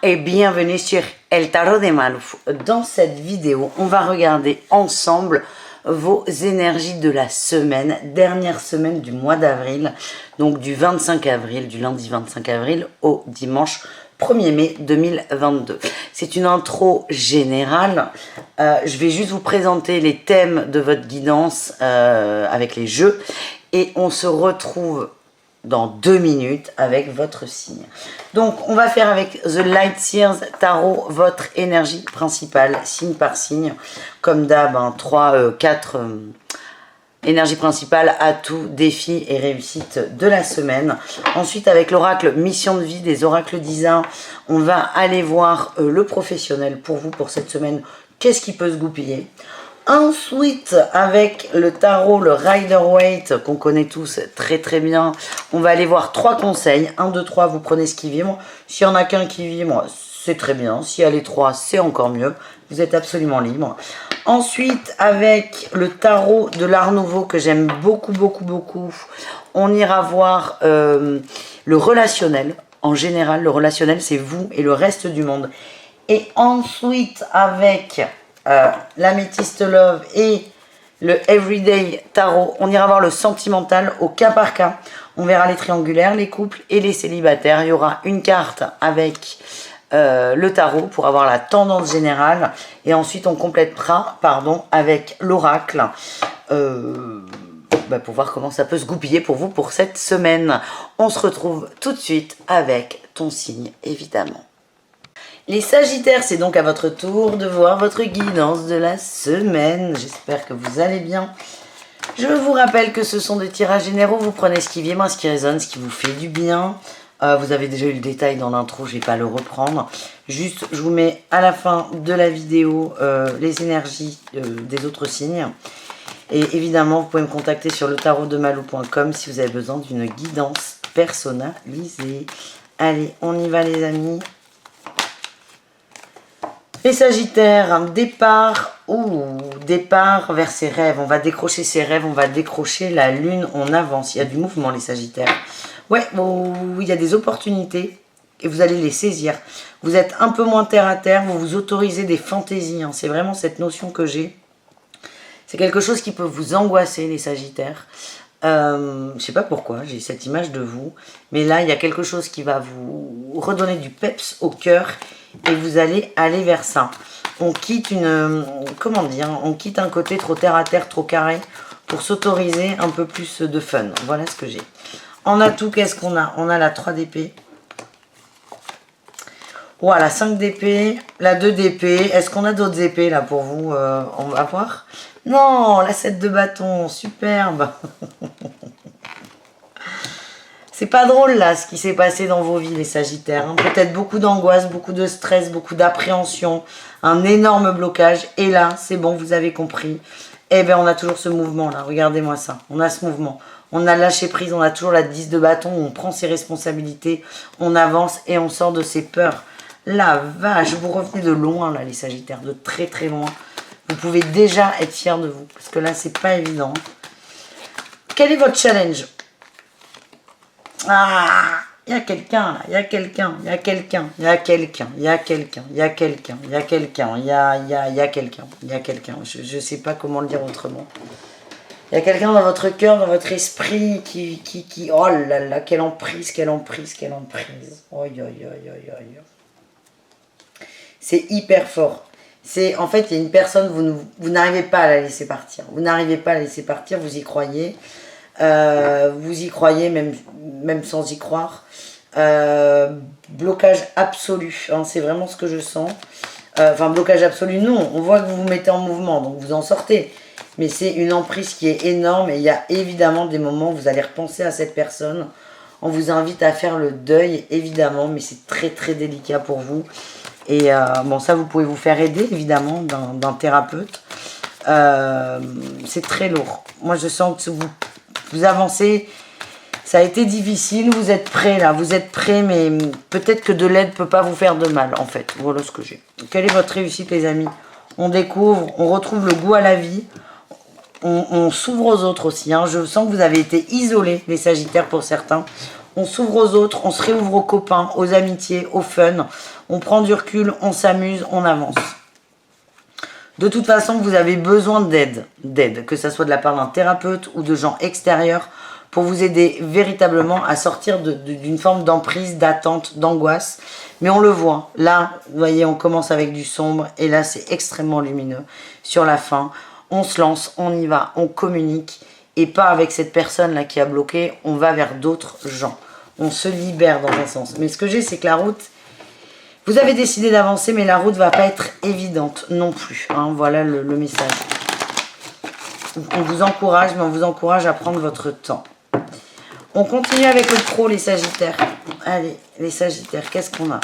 et bienvenue sur El Tarot de Malouf. Dans cette vidéo, on va regarder ensemble vos énergies de la semaine, dernière semaine du mois d'avril, donc du 25 avril, du lundi 25 avril au dimanche 1er mai 2022. C'est une intro générale. Je vais juste vous présenter les thèmes de votre guidance avec les jeux et on se retrouve dans 2 minutes avec votre signe. Donc on va faire avec The Light Seers Tarot votre énergie principale, signe par signe. Comme d'hab, 4 énergies principales, atouts, défis et réussites de la semaine. Ensuite avec l'oracle mission de vie des oracles d'Isa, on va aller voir le professionnel pour vous pour cette semaine. Qu'est-ce qui peut se goupiller? Ensuite, avec le tarot, le Rider-Waite, qu'on connaît tous très très bien, on va aller voir 3 conseils. 1, 2, 3, vous prenez ce qui vibre. S'il n'y en a qu'un qui vibre, c'est très bien. S'il y a les 3, c'est encore mieux. Vous êtes absolument libre. Ensuite, avec le tarot de l'Art Nouveau, que j'aime beaucoup, beaucoup, beaucoup, on ira voir le relationnel. En général, le relationnel, c'est vous et le reste du monde. Et ensuite, avec l'Améthyste Love et le Everyday Tarot, on ira voir le sentimental au cas par cas. On verra les triangulaires, les couples et les célibataires. Il y aura une carte avec le tarot pour avoir la tendance générale. Et ensuite, on complétera avec l'oracle pour voir comment ça peut se goupiller pour vous pour cette semaine. On se retrouve tout de suite avec ton signe, évidemment. Les Sagittaires, c'est donc à votre tour de voir votre guidance de la semaine. J'espère que vous allez bien. Je vous rappelle que ce sont des tirages généraux. Vous prenez ce qui vibre, ce qui résonne, ce qui vous fait du bien. Vous avez déjà eu le détail dans l'intro, je ne vais pas le reprendre. Juste, je vous mets à la fin de la vidéo les énergies des autres signes. Et évidemment, vous pouvez me contacter sur letarotdemalou.com si vous avez besoin d'une guidance personnalisée. Allez, on y va les amis. Les Sagittaires, départ vers ses rêves. On va décrocher ses rêves, on va décrocher la lune, on avance. Il y a du mouvement les Sagittaires. Ouais, il y a des opportunités et vous allez les saisir. Vous êtes un peu moins terre à terre, vous vous autorisez des fantaisies. C'est vraiment cette notion que j'ai. C'est quelque chose qui peut vous angoisser les Sagittaires. Je sais pas pourquoi, j'ai cette image de vous. Mais là, il y a quelque chose qui va vous redonner du peps au cœur. Et vous allez aller vers ça. On quitte on quitte un côté trop terre à terre, trop carré, pour s'autoriser un peu plus de fun. Voilà ce que j'ai. En atout, qu'est-ce qu'on a? On a la 3 d'épée. Voilà, la 5 d'épée, la 2 d'épée. Est-ce qu'on a d'autres épées là pour vous? On va voir. Non, la 7 de bâton, superbe. C'est pas drôle là ce qui s'est passé dans vos vies les Sagittaires. Peut-être beaucoup d'angoisse, beaucoup de stress, beaucoup d'appréhension, un énorme blocage. Et là, c'est bon, vous avez compris. Eh bien, on a toujours ce mouvement là. Regardez-moi ça. On a ce mouvement. On a lâché prise, on a toujours la 10 de bâton. On prend ses responsabilités, on avance et on sort de ses peurs. La vache, vous revenez de loin là les Sagittaires, de très très loin. Vous pouvez déjà être fiers de vous parce que là, c'est pas évident. Quel est votre challenge? Ah, il y a quelqu'un là, il y a quelqu'un, il y a quelqu'un, il y a quelqu'un, il y a quelqu'un, il y a quelqu'un, il y a quelqu'un, il y a quelqu'un, il y a quelqu'un, je sais pas comment le dire autrement. Il y a quelqu'un dans votre cœur, dans votre esprit qui, oh là là, quelle emprise, quelle emprise, quelle emprise. Oh, c'est hyper fort. En fait, il y a une personne, vous n'arrivez pas à la laisser partir. Vous n'arrivez pas à la laisser partir, vous y croyez. Vous y croyez même sans y croire. Blocage absolu, c'est vraiment ce que je sens. Blocage absolu, non, on voit que vous vous mettez en mouvement, donc vous en sortez. Mais c'est une emprise qui est énorme et il y a évidemment des moments où vous allez repenser à cette personne. On vous invite à faire le deuil, évidemment, mais c'est très très délicat pour vous. Et ça, vous pouvez vous faire aider, évidemment, d'un thérapeute. C'est très lourd. Moi, je sens que vous avancez, ça a été difficile, vous êtes prêts là, vous êtes prêts, mais peut-être que de l'aide ne peut pas vous faire de mal en fait. Voilà ce que j'ai. Quelle est votre réussite les amis? On découvre, on retrouve le goût à la vie, on s'ouvre aux autres aussi. Je sens que vous avez été isolés, les Sagittaires pour certains. On s'ouvre aux autres, on se réouvre aux copains, aux amitiés, au fun. On prend du recul, on s'amuse, on avance. De toute façon, vous avez besoin d'aide, que ce soit de la part d'un thérapeute ou de gens extérieurs pour vous aider véritablement à sortir d'une forme d'emprise, d'attente, d'angoisse. Mais on le voit, là, vous voyez, on commence avec du sombre et là, c'est extrêmement lumineux. Sur la fin, on se lance, on y va, on communique et pas avec cette personne-là qui a bloqué, on va vers d'autres gens. On se libère dans un sens. Mais ce que j'ai, c'est que la route, vous avez décidé d'avancer, mais la route ne va pas être évidente non plus. Hein, voilà le message. On vous encourage, mais on vous encourage à prendre votre temps. On continue avec le pro, les Sagittaires. Allez, les Sagittaires, qu'est-ce qu'on a?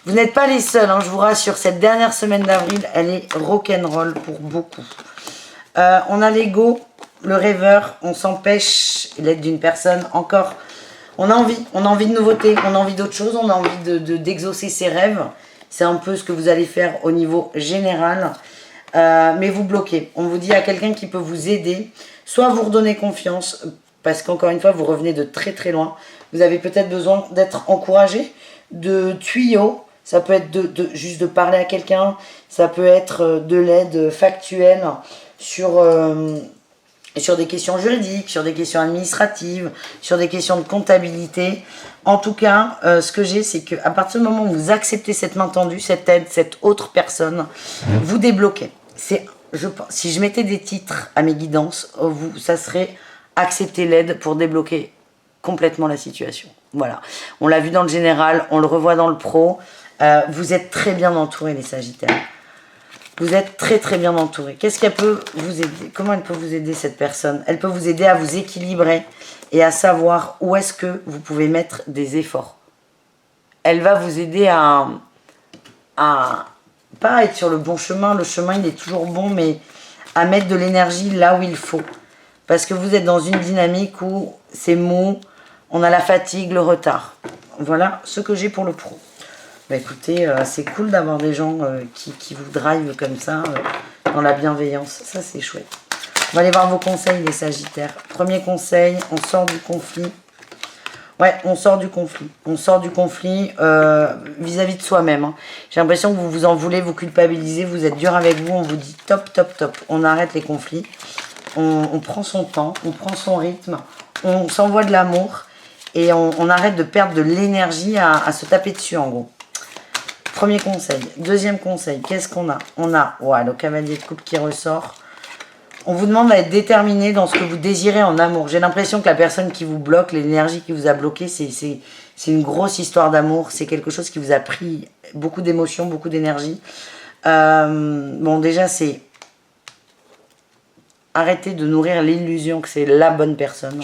Vous n'êtes pas les seuls, hein, je vous rassure. Cette dernière semaine d'avril, elle est rock'n'roll pour beaucoup. On a l'ego, le rêveur, on s'empêche l'aide d'une personne. Encore, on a envie de nouveautés, on a envie d'autre chose, on a envie d'exaucer ses rêves. C'est un peu ce que vous allez faire au niveau général. Mais vous bloquez. On vous dit à quelqu'un qui peut vous aider, soit vous redonner confiance, parce qu'encore une fois, vous revenez de très très loin. Vous avez peut-être besoin d'être encouragé, de tuyaux. Ça peut être juste de parler à quelqu'un. Ça peut être de l'aide factuelle sur des questions juridiques, sur des questions administratives, sur des questions de comptabilité. En tout cas, ce que j'ai, c'est qu'à partir du moment où vous acceptez cette main tendue, cette aide, cette autre personne, vous débloquez. Si je mettais des titres à mes guidances, ça serait accepter l'aide pour débloquer complètement la situation. Voilà. On l'a vu dans le général, on le revoit dans le pro. Vous êtes très bien entourés, les Sagittaires. Vous êtes très très bien entourés. Qu'est-ce qu'elle peut vous aider? Comment elle peut vous aider, cette personne? Elle peut vous aider à vous équilibrer et à savoir où est-ce que vous pouvez mettre des efforts. Elle va vous aider à pas être sur le bon chemin. Le chemin, il est toujours bon, mais à mettre de l'énergie là où il faut. Parce que vous êtes dans une dynamique où c'est mou, on a la fatigue, le retard. Voilà ce que j'ai pour le pro. Bah écoutez, c'est cool d'avoir des gens qui vous drivent comme ça, dans la bienveillance. Ça, c'est chouette. On va aller voir vos conseils, les Sagittaires. Premier conseil, on sort du conflit. Ouais, on sort du conflit. On sort du conflit vis-à-vis de soi-même. Hein. J'ai l'impression que vous vous en voulez, vous culpabilisez, vous êtes dur avec vous. On vous dit top, top, top. On arrête les conflits. On prend son temps, on prend son rythme. On s'envoie de l'amour. Et on arrête de perdre de l'énergie à se taper dessus, en gros. Premier conseil. Deuxième conseil, qu'est-ce qu'on a? On a le cavalier de coupe qui ressort. On vous demande d'être déterminé dans ce que vous désirez en amour. J'ai l'impression que la personne qui vous bloque, l'énergie qui vous a bloqué, c'est une grosse histoire d'amour. C'est quelque chose qui vous a pris beaucoup d'émotions, beaucoup d'énergie. Bon, déjà, c'est arrêter de nourrir l'illusion que c'est la bonne personne.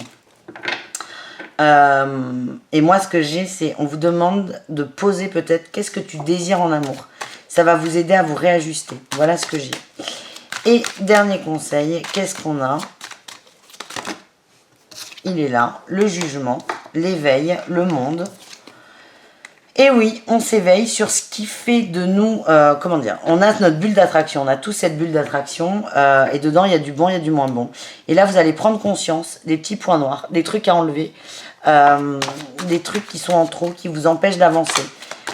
Et moi, ce que j'ai, c'est on vous demande de poser peut-être qu'est-ce que tu désires en amour. Ça va vous aider à vous réajuster. Voilà ce que j'ai. Et dernier conseil, qu'est-ce qu'on a? Il est là, le jugement, l'éveil, le monde. Et oui, on s'éveille sur ce qui fait de nous, comment dire, on a notre bulle d'attraction, on a tous cette bulle d'attraction, et dedans il y a du bon, il y a du moins bon. Et là vous allez prendre conscience des petits points noirs, des trucs à enlever, des trucs qui sont en trop, qui vous empêchent d'avancer.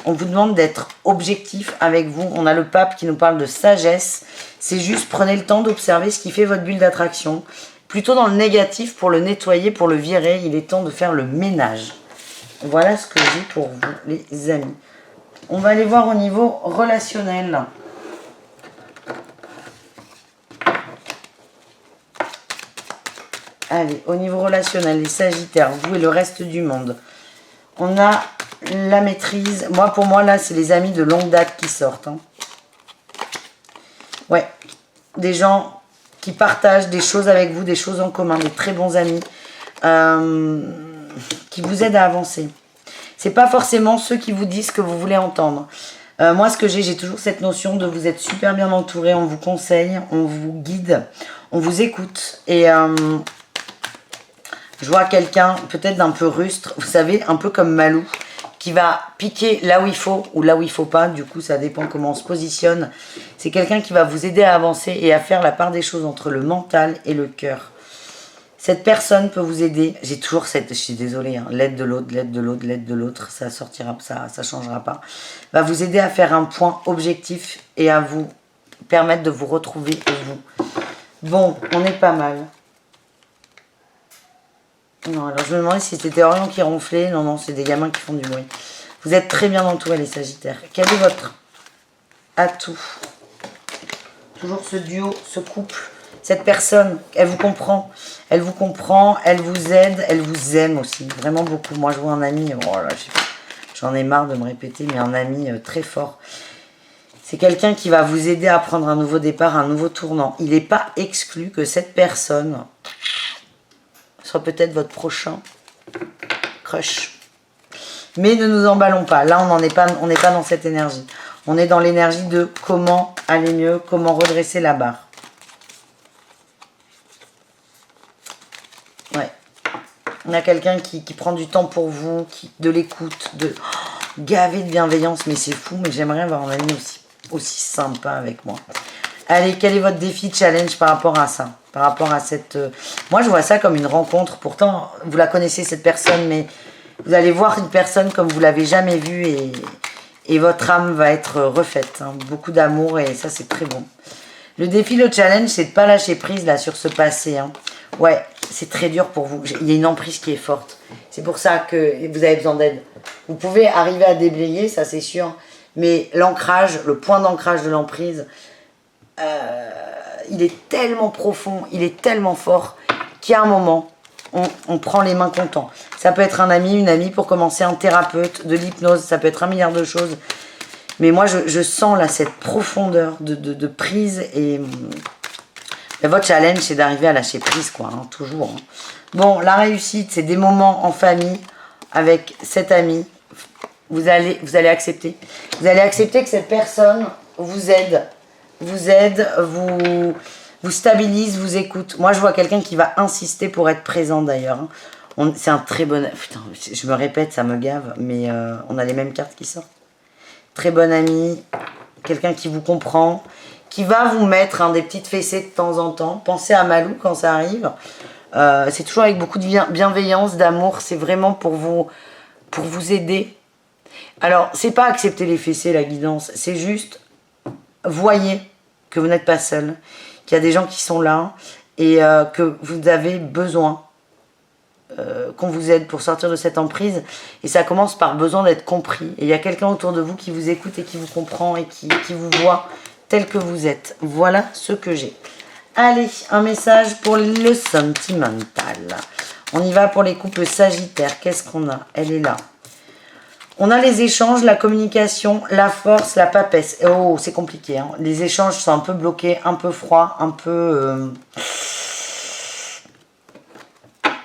On vous demande d'être objectif avec vous. On a le pape qui nous parle de sagesse. C'est juste, prenez le temps d'observer ce qui fait votre bulle d'attraction. Plutôt dans le négatif, pour le nettoyer, pour le virer, il est temps de faire le ménage. Voilà ce que j'ai pour vous, les amis. On va aller voir au niveau relationnel. Allez, au niveau relationnel, les Sagittaires, vous et le reste du monde. On a la maîtrise. Pour moi, là, c'est les amis de longue date qui sortent. Hein. Ouais, des gens qui partagent des choses avec vous, des choses en commun, des très bons amis, qui vous aident à avancer. C'est pas forcément ceux qui vous disent ce que vous voulez entendre. Moi, ce que j'ai toujours cette notion de vous être super bien entouré, on vous conseille, on vous guide, on vous écoute. Et je vois quelqu'un peut-être d'un peu rustre, vous savez, un peu comme Malou, qui va piquer là où il faut ou là où il faut pas. Du coup, ça dépend comment on se positionne. C'est quelqu'un qui va vous aider à avancer et à faire la part des choses entre le mental et le cœur. Cette personne peut vous aider. J'ai toujours cette, je suis désolée, hein, l'aide de l'autre, l'aide de l'autre, l'aide de l'autre, ça sortira, ça changera pas. Va vous aider à faire un point objectif et à vous permettre de vous retrouver vous. Bon, on est pas mal. Non, alors je me demandais si c'était Orion qui ronflait. Non, non, c'est des gamins qui font du bruit. Vous êtes très bien entourés, les Sagittaires. Quel est votre atout? Toujours ce duo, ce couple. Cette personne, elle vous comprend, elle vous aide, elle vous aime aussi, vraiment beaucoup. Moi, je vois un ami, oh là, j'en ai marre de me répéter, mais un ami très fort. C'est quelqu'un qui va vous aider à prendre un nouveau départ, un nouveau tournant. Il n'est pas exclu que cette personne soit peut-être votre prochain crush. Mais ne nous emballons pas. Là, on n'est pas dans cette énergie. On est dans l'énergie de comment aller mieux, comment redresser la barre. Ouais. On a quelqu'un qui prend du temps pour vous, de l'écoute, gavé de bienveillance. Mais c'est fou, mais j'aimerais avoir un ami aussi sympa avec moi. Allez, quel est votre défi, challenge par rapport à ça? Par rapport à cette... Moi, je vois ça comme une rencontre. Pourtant, vous la connaissez, cette personne, mais vous allez voir une personne comme vous l'avez jamais vue et votre âme va être refaite. Hein. Beaucoup d'amour et ça, c'est très bon. Le défi, le challenge, c'est de ne pas lâcher prise là sur ce passé. Hein. Ouais, c'est très dur pour vous. Il y a une emprise qui est forte. C'est pour ça que vous avez besoin d'aide. Vous pouvez arriver à déblayer, ça c'est sûr. Mais l'ancrage, le point d'ancrage de l'emprise, il est tellement profond, il est tellement fort qu'à un moment, on prend les mains contents. Ça peut être un ami, une amie pour commencer, un thérapeute, de l'hypnose, ça peut être un milliard de choses. Mais moi, je sens là cette profondeur de prise et votre challenge, c'est d'arriver à lâcher prise, quoi, hein, toujours. Hein. Bon, la réussite, c'est des moments en famille avec cet ami. Vous allez accepter. Vous allez accepter que cette personne vous aide, vous stabilise, vous écoute. Moi, je vois quelqu'un qui va insister pour être présent d'ailleurs. Hein. C'est un très bon... Putain, je me répète, ça me gave, mais on a les mêmes cartes qui sortent. Très bon ami, quelqu'un qui vous comprend, qui va vous mettre des petites fessées de temps en temps. Pensez à Malou quand ça arrive. C'est toujours avec beaucoup de bienveillance, d'amour. C'est vraiment pour vous aider. Alors, c'est pas accepter les fessées, la guidance. C'est juste, voyez que vous n'êtes pas seul, qu'il y a des gens qui sont là et que vous avez besoin qu'on vous aide pour sortir de cette emprise. Et ça commence par besoin d'être compris. Et il y a quelqu'un autour de vous qui vous écoute et qui vous comprend et qui vous voit tel que vous êtes. Voilà ce que j'ai. Allez, un message pour le sentimental. On y va pour les couples sagittaires. Qu'est-ce qu'on a? Elle est là. On a les échanges, la communication, la force, la papesse. Oh, c'est compliqué. Hein. Les échanges sont un peu bloqués, un peu froids, un peu...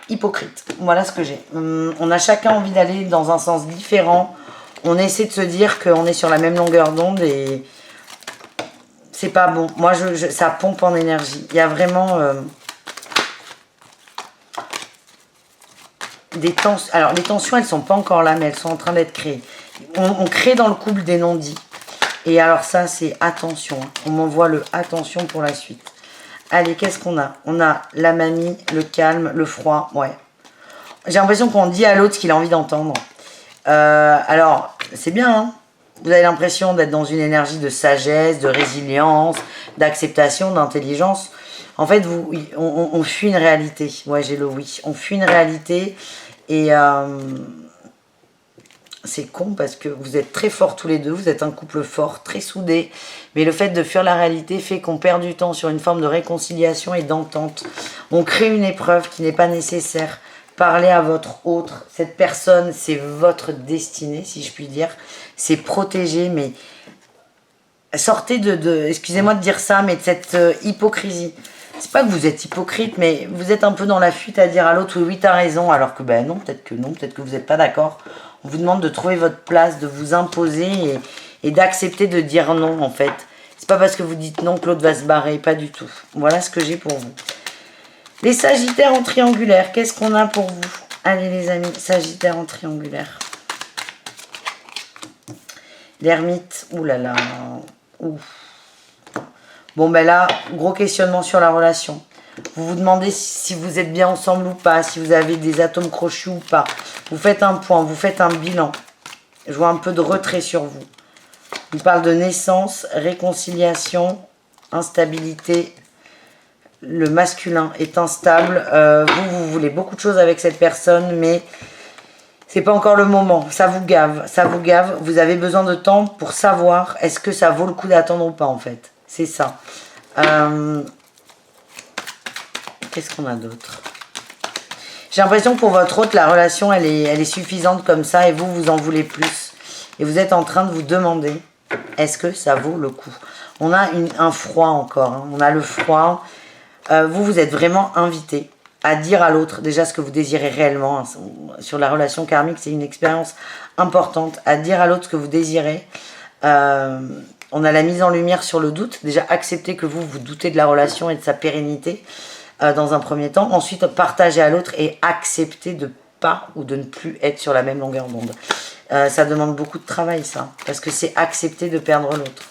hypocrite. Voilà ce que j'ai. On a chacun envie d'aller dans un sens différent. On essaie de se dire qu'on est sur la même longueur d'onde et c'est pas bon. Moi, ça pompe en énergie. Il y a vraiment des tensions. Alors, les tensions, elles sont pas encore là, mais elles sont en train d'être créées. On crée dans le couple des non-dits. Et alors ça, c'est attention. Hein. On m'envoie le attention pour la suite. Allez, qu'est-ce qu'on a? On a la mamie, le calme, le froid. Ouais. J'ai l'impression qu'on dit à l'autre ce qu'il a envie d'entendre. Alors, c'est bien, hein. Vous avez l'impression d'être dans une énergie de sagesse, de résilience, d'acceptation, d'intelligence. En fait, on fuit une réalité. Ouais, j'ai le oui. On fuit une réalité et c'est con parce que vous êtes très forts tous les deux. Vous êtes un couple fort, très soudé. Mais le fait de fuir la réalité fait qu'on perd du temps sur une forme de réconciliation et d'entente. On crée une épreuve qui n'est pas nécessaire. Parlez à votre autre. Cette personne, c'est votre destinée, si je puis dire. C'est protégé, mais sortez excusez-moi de dire ça, mais de cette hypocrisie. C'est pas que vous êtes hypocrite, mais vous êtes un peu dans la fuite à dire à l'autre, oui, t'as raison, alors que ben non, peut-être que vous n'êtes pas d'accord. On vous demande de trouver votre place, de vous imposer et d'accepter de dire non, en fait. C'est pas parce que vous dites non que l'autre va se barrer, pas du tout. Voilà ce que j'ai pour vous. Les Sagittaires en triangulaire, qu'est-ce qu'on a pour vous? Allez les amis, Sagittaire en triangulaire. L'ermite, oulala, ouf. Bon ben là, gros questionnement sur la relation. Vous vous demandez si vous êtes bien ensemble ou pas, si vous avez des atomes crochus ou pas. Vous faites un point, vous faites un bilan. Je vois un peu de retrait sur vous. On parle de naissance, réconciliation, instabilité. Le masculin est instable. Vous voulez beaucoup de choses avec cette personne, mais c'est pas encore le moment. Ça vous gave, ça vous gave. Vous avez besoin de temps pour savoir est-ce que ça vaut le coup d'attendre ou pas, en fait. C'est ça. Qu'est-ce qu'on a d'autre? J'ai l'impression que pour votre autre, la relation, elle est suffisante comme ça et vous, vous en voulez plus. Et vous êtes en train de vous demander, est-ce que ça vaut le coup? On a un froid encore. Hein. On a le froid. Vous êtes vraiment invité à dire à l'autre déjà ce que vous désirez réellement. Hein. Sur la relation karmique, c'est une expérience importante. À dire à l'autre ce que vous désirez. On a la mise en lumière sur le doute. Déjà, accepter que vous doutez de la relation et de sa pérennité. Dans un premier temps, ensuite partager à l'autre et accepter de pas ou de ne plus être sur la même longueur d'onde. Ça demande beaucoup de travail ça, parce que c'est accepter de perdre l'autre.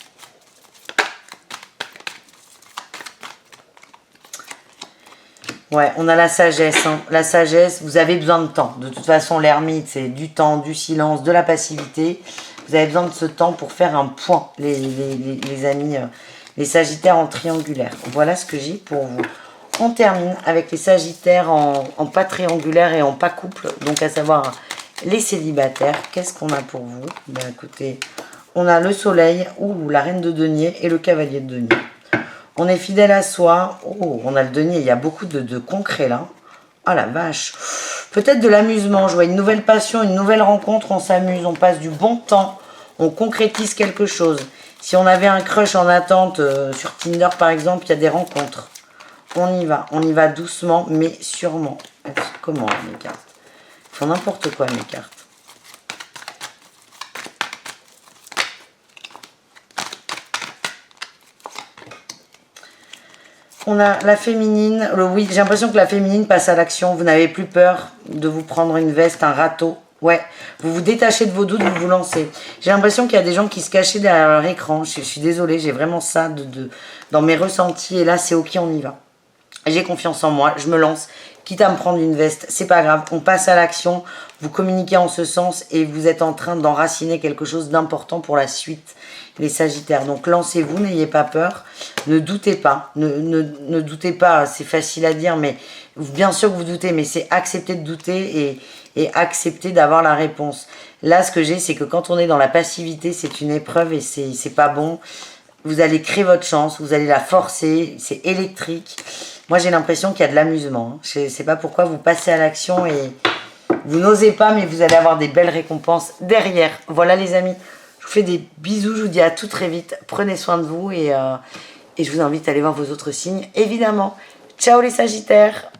Ouais, on a la sagesse. Hein. La sagesse, vous avez besoin de temps. De toute façon, l'ermite, c'est du temps, du silence, de la passivité. Vous avez besoin de ce temps pour faire un point, les amis, les sagittaires en triangulaire. Voilà ce que j'ai pour vous. On termine avec les sagittaires en pas triangulaire et en pas couple, donc à savoir les célibataires. Qu'est-ce qu'on a pour vous? Ben, écoutez, on a le soleil, ou la reine de denier et le cavalier de denier. On est fidèle à soi. Oh, on a le denier, il y a beaucoup de concret là. Ah la vache. Peut-être de l'amusement, je vois une nouvelle passion, une nouvelle rencontre, on s'amuse, on passe du bon temps, on concrétise quelque chose. Si on avait un crush en attente sur Tinder par exemple, il y a des rencontres. On y va doucement, mais sûrement. Comment mes cartes? Ils font n'importe quoi mes cartes. On a la féminine. Oui, j'ai l'impression que la féminine passe à l'action. Vous n'avez plus peur de vous prendre une veste, un râteau. Ouais, vous vous détachez de vos doutes, vous vous lancez. J'ai l'impression qu'il y a des gens qui se cachaient derrière leur écran. Je suis désolée, j'ai vraiment ça dans mes ressentis. Et là, c'est ok, on y va. J'ai confiance en moi, je me lance, quitte à me prendre une veste, c'est pas grave, on passe à l'action, vous communiquez en ce sens et vous êtes en train d'enraciner quelque chose d'important pour la suite, les sagittaires. Donc lancez-vous, n'ayez pas peur, ne doutez pas, ne doutez pas, c'est facile à dire, mais bien sûr que vous doutez, mais c'est accepter de douter et accepter d'avoir la réponse. Là, ce que j'ai, c'est que quand on est dans la passivité, c'est une épreuve et c'est pas bon. Vous allez créer votre chance, vous allez la forcer, c'est électrique. Moi, j'ai l'impression qu'il y a de l'amusement. Je ne sais pas pourquoi vous passez à l'action et vous n'osez pas, mais vous allez avoir des belles récompenses derrière. Voilà les amis, je vous fais des bisous, je vous dis à tout très vite. Prenez soin de vous et je vous invite à aller voir vos autres signes, évidemment. Ciao les sagittaires!